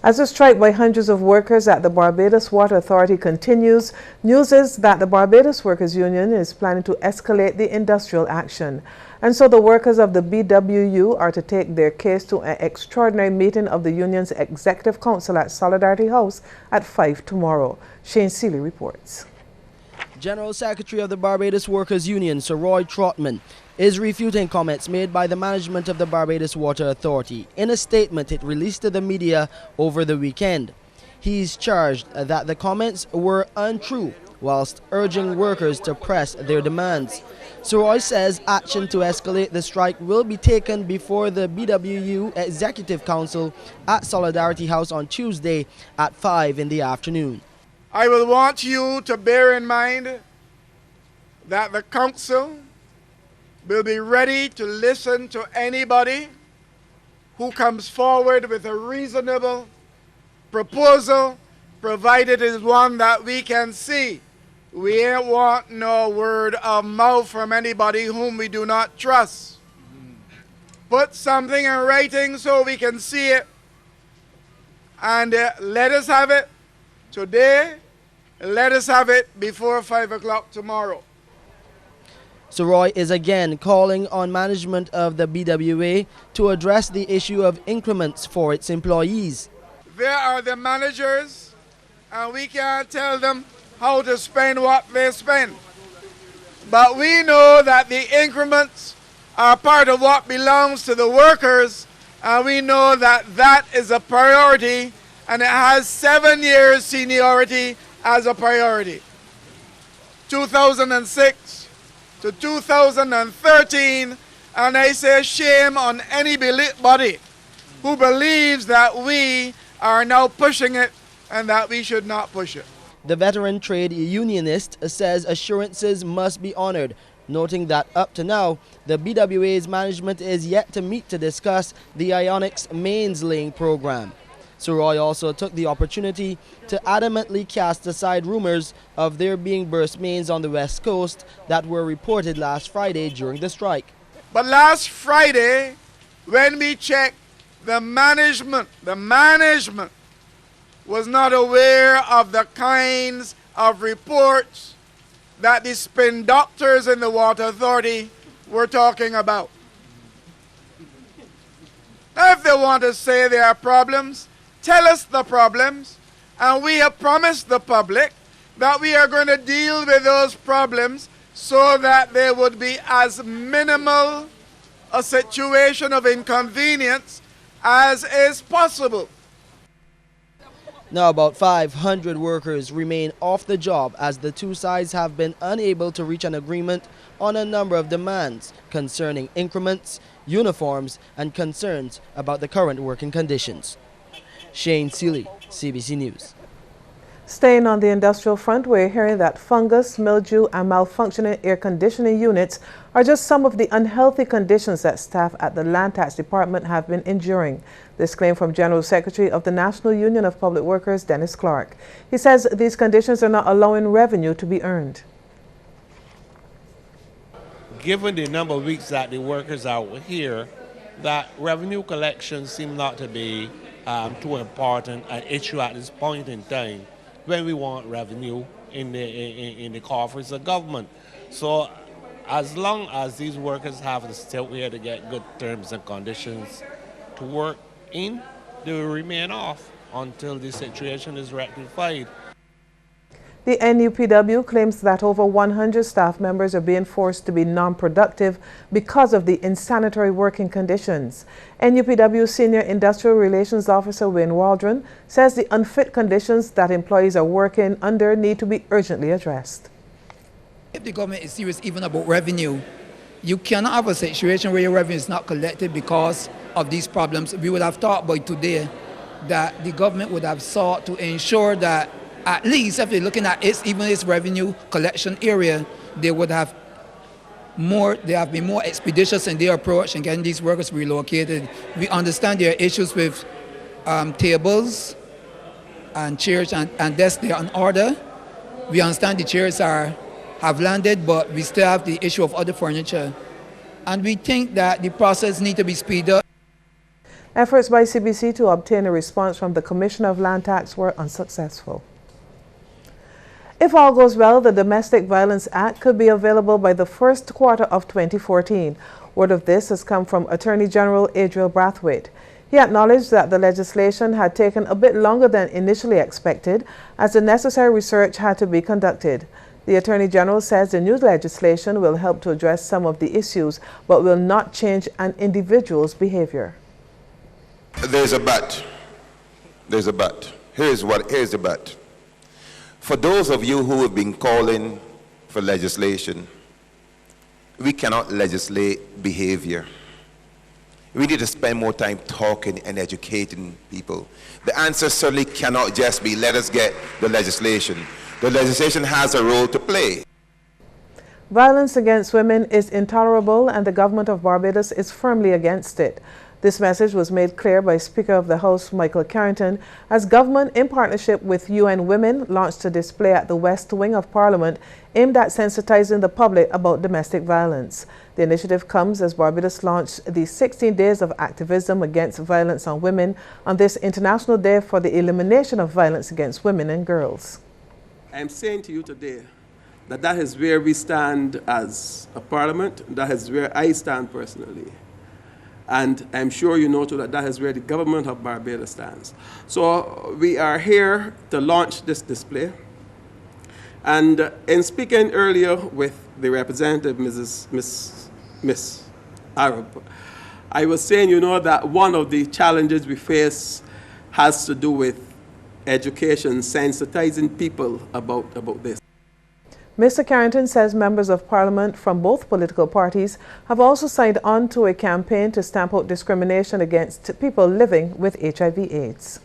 As the strike by hundreds of workers at the Barbados Water Authority continues, news is that the Barbados Workers Union is planning to escalate the industrial action. And so the workers of the BWU are to take their case to an extraordinary meeting of the union's Executive Council at Solidarity House at 5 tomorrow. Shane Seeley reports. General Secretary of the Barbados Workers Union, Sir Roy Trotman, is refuting comments made by the management of the Barbados Water Authority in a statement it released to the media over the weekend. He's charged that the comments were untrue, whilst urging workers to press their demands. Sir Roy says action to escalate the strike will be taken before the BWU Executive Council at Solidarity House on Tuesday at 5 in the afternoon. I will want you to bear in mind that the Council will be ready to listen to anybody who comes forward with a reasonable proposal, provided it is one that we can see. We ain't want no word of mouth from anybody whom we do not trust. Put something in writing so we can see it, and let us have it today. Let us have it before 5 o'clock tomorrow. Sir Roy is again calling on management of the BWA to address the issue of increments for its employees. They are the managers, and we can't tell them how to spend what they spend. But we know that the increments are part of what belongs to the workers, and we know that that is a priority, and it has 7 years seniority as a priority. 2006 to 2013, and I say shame on anybody who believes that we are now pushing it and that we should not push it. The veteran trade unionist says assurances must be honored, noting that up to now, the BWA's management is yet to meet to discuss the Ionics mains laying program. Sir Roy also took the opportunity to adamantly cast aside rumors of there being burst mains on the West Coast that were reported last Friday during the strike. But last Friday, when we checked, the management was not aware of the kinds of reports that the spin doctors in the Water Authority were talking about. If they want to say there are problems, tell us the problems, and we have promised the public that we are going to deal with those problems so that there would be as minimal a situation of inconvenience as is possible. Now about 500 workers remain off the job as the two sides have been unable to reach an agreement on a number of demands concerning increments, uniforms, and concerns about the current working conditions. Shane Seeley, CBC News. Staying on the industrial front, we're hearing that fungus, mildew, and malfunctioning air conditioning units are just some of the unhealthy conditions that staff at the Land Tax Department have been enduring. This claim from General Secretary of the National Union of Public Workers, Dennis Clark. He says these conditions are not allowing revenue to be earned. Given the number of weeks that the workers are here, that revenue collection seems not to be too important an issue at this point in time when we want revenue in the coffers of government. So as long as these workers have to stay here to get good terms and conditions to work in, they will remain off until the situation is rectified. The NUPW claims that over 100 staff members are being forced to be non-productive because of the insanitary working conditions. NUPW Senior Industrial Relations Officer Wayne Waldron says the unfit conditions that employees are working under need to be urgently addressed. If the government is serious even about revenue, you cannot have a situation where your revenue is not collected because of these problems. We would have thought by today that the government would have sought to ensure that at least if they're looking at even its revenue collection area, they would have been more expeditious in their approach in getting these workers relocated. We understand there are issues with tables and chairs and desks. They are in order. We understand the chairs have landed, but we still have the issue of other furniture. And we think that the process needs to be speeded up. Efforts by CBC to obtain a response from the Commissioner of Land Tax were unsuccessful. If all goes well, the Domestic Violence Act could be available by the first quarter of 2014. Word of this has come from Attorney General Adriel Brathwaite. He acknowledged that the legislation had taken a bit longer than initially expected, as the necessary research had to be conducted. The Attorney General says the new legislation will help to address some of the issues, but will not change an individual's behavior. There's a but. There's a but. Here's the but. For those of you who have been calling for legislation, we cannot legislate behavior. We need to spend more time talking and educating people. The answer certainly cannot just be, let us get the legislation. The legislation has a role to play. Violence against women is intolerable, and the government of Barbados is firmly against it. This message was made clear by Speaker of the House Michael Carrington as government, in partnership with UN Women, launched a display at the West Wing of Parliament aimed at sensitizing the public about domestic violence. The initiative comes as Barbados launched the 16 Days of Activism Against Violence on Women on this International Day for the Elimination of Violence Against Women and Girls. I'm saying to you today that that is where we stand as a parliament. That is where I stand personally. And I'm sure you know too that that is where the government of Barbados stands. So we are here to launch this display. And in speaking earlier with the representative, Miss Arab, I was saying, you know, that one of the challenges we face has to do with education, sensitizing people about this. Mr. Carrington says members of Parliament from both political parties have also signed on to a campaign to stamp out discrimination against people living with HIV/AIDS.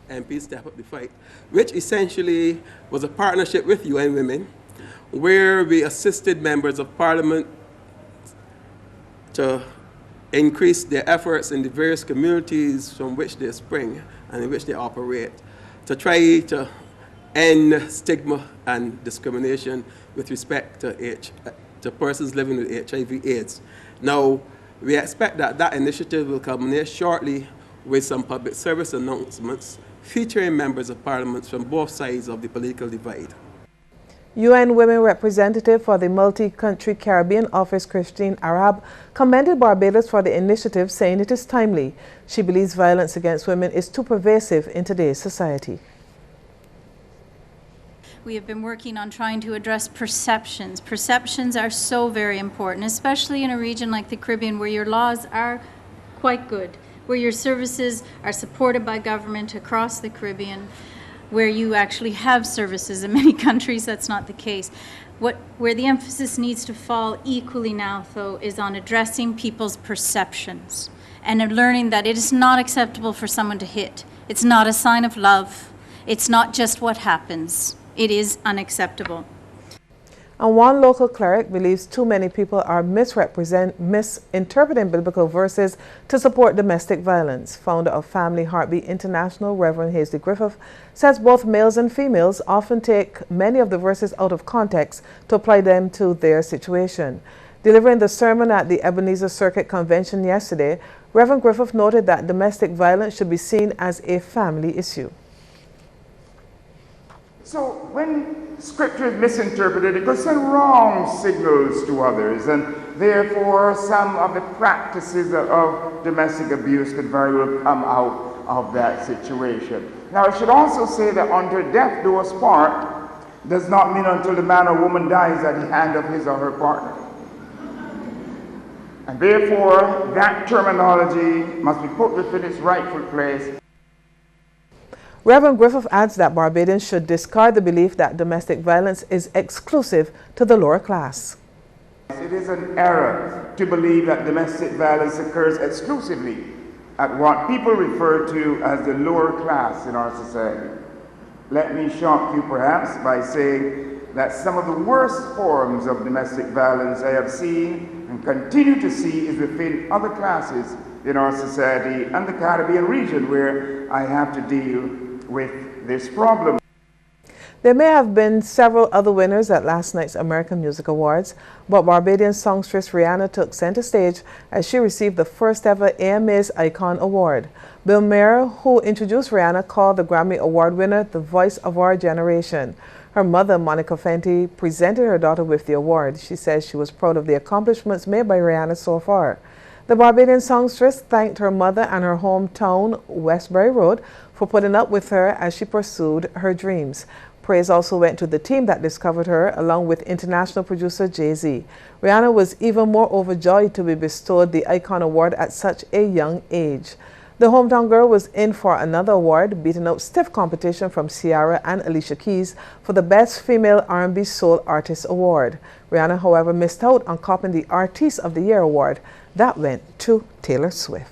MP Step Up the Fight, which essentially was a partnership with UN Women, where we assisted members of Parliament to increase their efforts in the various communities from which they spring and in which they operate, to try to end stigma and discrimination with respect to persons living with HIV/AIDS. Now, we expect that that initiative will culminate shortly with some public service announcements featuring members of Parliament from both sides of the political divide. UN Women representative for the Multi-Country Caribbean Office, Christine Arab, commended Barbados for the initiative, saying it is timely. She believes violence against women is too pervasive in today's society. We have been working on trying to address perceptions. Perceptions are so very important, especially in a region like the Caribbean where your laws are quite good, where your services are supported by government across the Caribbean, where you actually have services. In many countries that's not the case. Where the emphasis needs to fall equally now, though, is on addressing people's perceptions and learning that it is not acceptable for someone to hit. It's not a sign of love. It's not just what happens. It is unacceptable. And one local cleric believes too many people are misinterpreting biblical verses to support domestic violence. Founder of Family Heartbeat International, Reverend Hazley Griffith, says both males and females often take many of the verses out of context to apply them to their situation. Delivering the sermon at the Ebenezer Circuit Convention yesterday, Reverend Griffith noted that domestic violence should be seen as a family issue. So when Scripture is misinterpreted, it could send wrong signals to others, and therefore some of the practices of domestic abuse could very well come out of that situation. Now, I should also say that until death do us part does not mean until the man or woman dies at the hand of his or her partner. And therefore, that terminology must be put within its rightful place. Reverend Griffith adds that Barbadians should discard the belief that domestic violence is exclusive to the lower class. It is an error to believe that domestic violence occurs exclusively at what people refer to as the lower class in our society. Let me shock you perhaps by saying that some of the worst forms of domestic violence I have seen and continue to see is within other classes in our society and the Caribbean region, where I have to deal with this problem. There may have been several other winners at last night's American Music Awards, but Barbadian songstress Rihanna took center stage as she received the first ever AMA's Icon Award. Bill Maher, who introduced Rihanna, called the Grammy Award winner the voice of our generation. Her mother, Monica Fenty, presented her daughter with the award. She says she was proud of the accomplishments made by Rihanna so far. The Barbadian songstress thanked her mother and her hometown, Westbury Road, for putting up with her as she pursued her dreams. Praise also went to the team that discovered her, along with international producer Jay-Z. Rihanna was even more overjoyed to be bestowed the Icon Award at such a young age. The hometown girl was in for another award, beating out stiff competition from Ciara and Alicia Keys for the Best Female R&B Soul Artist Award. Rihanna, however, missed out on copping the Artist of the Year award. That went to Taylor Swift.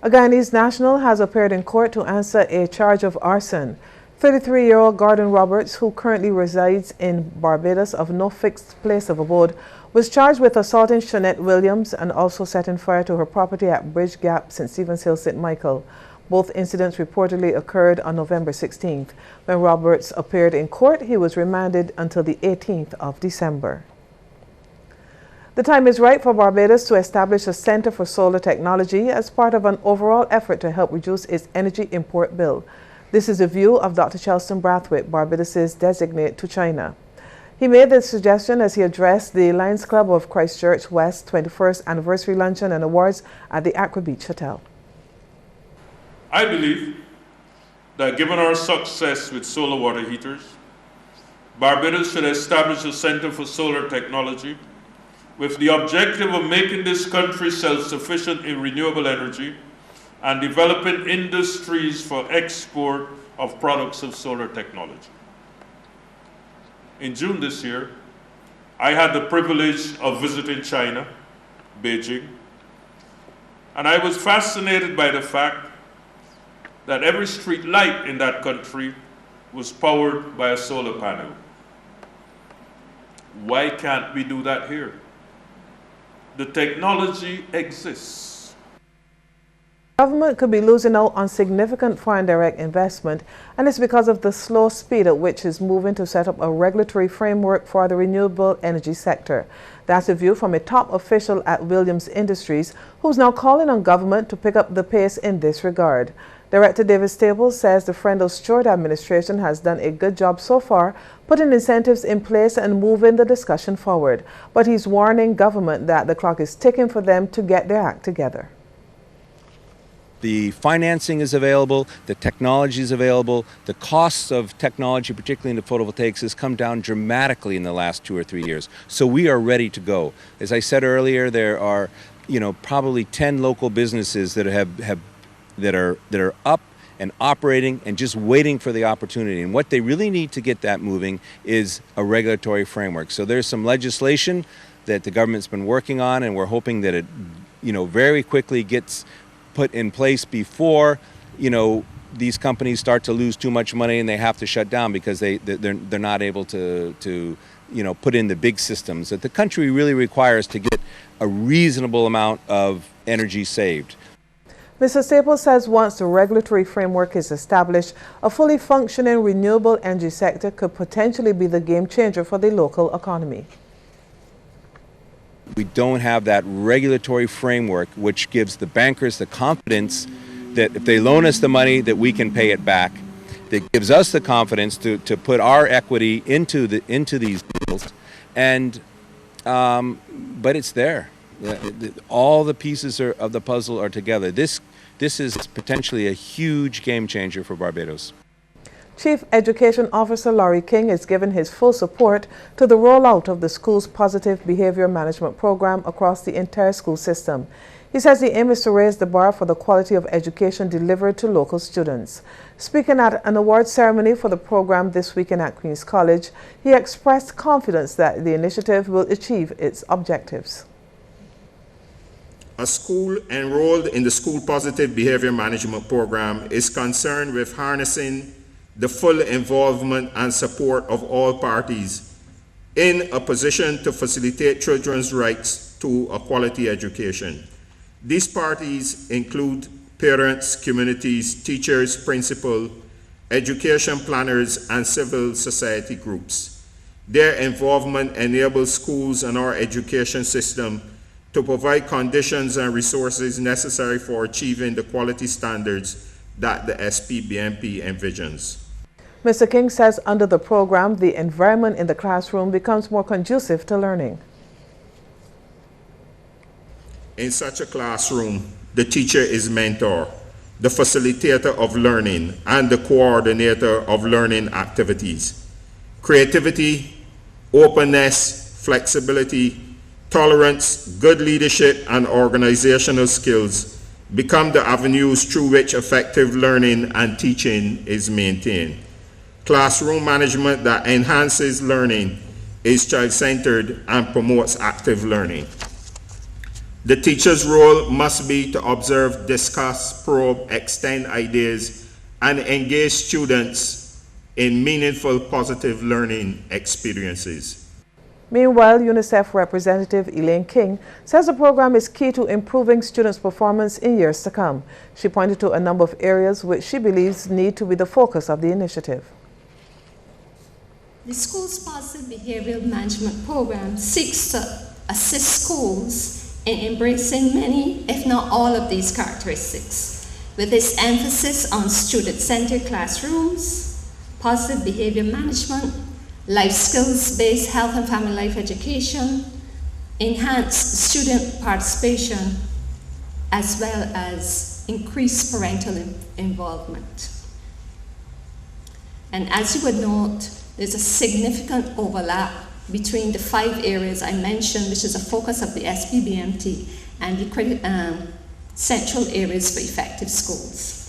A Guyanese national has appeared in court to answer a charge of arson. 33-year-old Gordon Roberts, who currently resides in Barbados of no fixed place of abode, was charged with assaulting Shanette Williams and also setting fire to her property at Bridge Gap, St. Stephen's Hill, St. Michael. Both incidents reportedly occurred on November 16th. When Roberts appeared in court, he was remanded until the 18th of December. The time is right for Barbados to establish a Center for Solar Technology as part of an overall effort to help reduce its energy import bill. This is the view of Dr. Charleston Brathwaite, Barbados's designate to China. He made the suggestion as he addressed the Lions Club of Christchurch West 21st Anniversary Luncheon and Awards at the Accra Beach Hotel. I believe that given our success with solar water heaters, Barbados should establish a Center for Solar Technology with the objective of making this country self-sufficient in renewable energy and developing industries for export of products of solar technology. In June this year, I had the privilege of visiting China, Beijing, and I was fascinated by the fact that every street light in that country was powered by a solar panel. Why can't we do that here? The technology exists. Government could be losing out on significant foreign direct investment, and it's because of the slow speed at which it's moving to set up a regulatory framework for the renewable energy sector. That's a view from a top official at Williams Industries, who's now calling on government to pick up the pace in this regard. Director David Staples says the Friendle-Stewart administration has done a good job so far, putting incentives in place and moving the discussion forward. But he's warning government that the clock is ticking for them to get their act together. The financing is available, the technology is available, the costs of technology, particularly in the photovoltaics, has come down dramatically in the last 2 or 3 years. So we are ready to go. As I said earlier, there are, probably 10 local businesses that that are up and operating and just waiting for the opportunity. And what they really need to get that moving is a regulatory framework. So there's some legislation that the government's been working on, and we're hoping that it, very quickly gets put in place before, these companies start to lose too much money and they have to shut down because they're not able to put in the big systems that the country really requires to get a reasonable amount of energy saved. Mr. Staples says once the regulatory framework is established, a fully functioning renewable energy sector could potentially be the game changer for the local economy. We don't have that regulatory framework which gives the bankers the confidence that if they loan us the money that we can pay it back. That gives us the confidence to put our equity into these deals. And but it's there. All the pieces of the puzzle are together. This is potentially a huge game changer for Barbados. Chief Education Officer Laurie King has given his full support to the rollout of the school's positive behavior management program across the entire school system. He says the aim is to raise the bar for the quality of education delivered to local students. Speaking at an award ceremony for the program this weekend at Queen's College, he expressed confidence that the initiative will achieve its objectives. A school enrolled in the School Positive Behavior Management Program is concerned with harnessing the full involvement and support of all parties in a position to facilitate children's rights to a quality education. These parties include parents, communities, teachers, principals, education planners, and civil society groups. Their involvement enables schools and our education system to provide conditions and resources necessary for achieving the quality standards that the SPBMP envisions. Mr. King says under the program, the environment in the classroom becomes more conducive to learning. In such a classroom, the teacher is mentor, the facilitator of learning, and the coordinator of learning activities. Creativity, openness, flexibility, tolerance, good leadership, and organizational skills become the avenues through which effective learning and teaching is maintained. Classroom management that enhances learning is child-centered and promotes active learning. The teacher's role must be to observe, discuss, probe, extend ideas, and engage students in meaningful, positive learning experiences. Meanwhile, UNICEF representative Elaine King says the program is key to improving students' performance in years to come. She pointed to a number of areas which she believes need to be the focus of the initiative. The school's positive behavioral management program seeks to assist schools in embracing many, if not all, of these characteristics, with its emphasis on student-centered classrooms, positive behavior management, life skills-based health and family life education, enhanced student participation, as well as increased parental involvement. And as you would note, there's a significant overlap between the 5 areas I mentioned, which is a focus of the SPBMT, and the central areas for effective schools.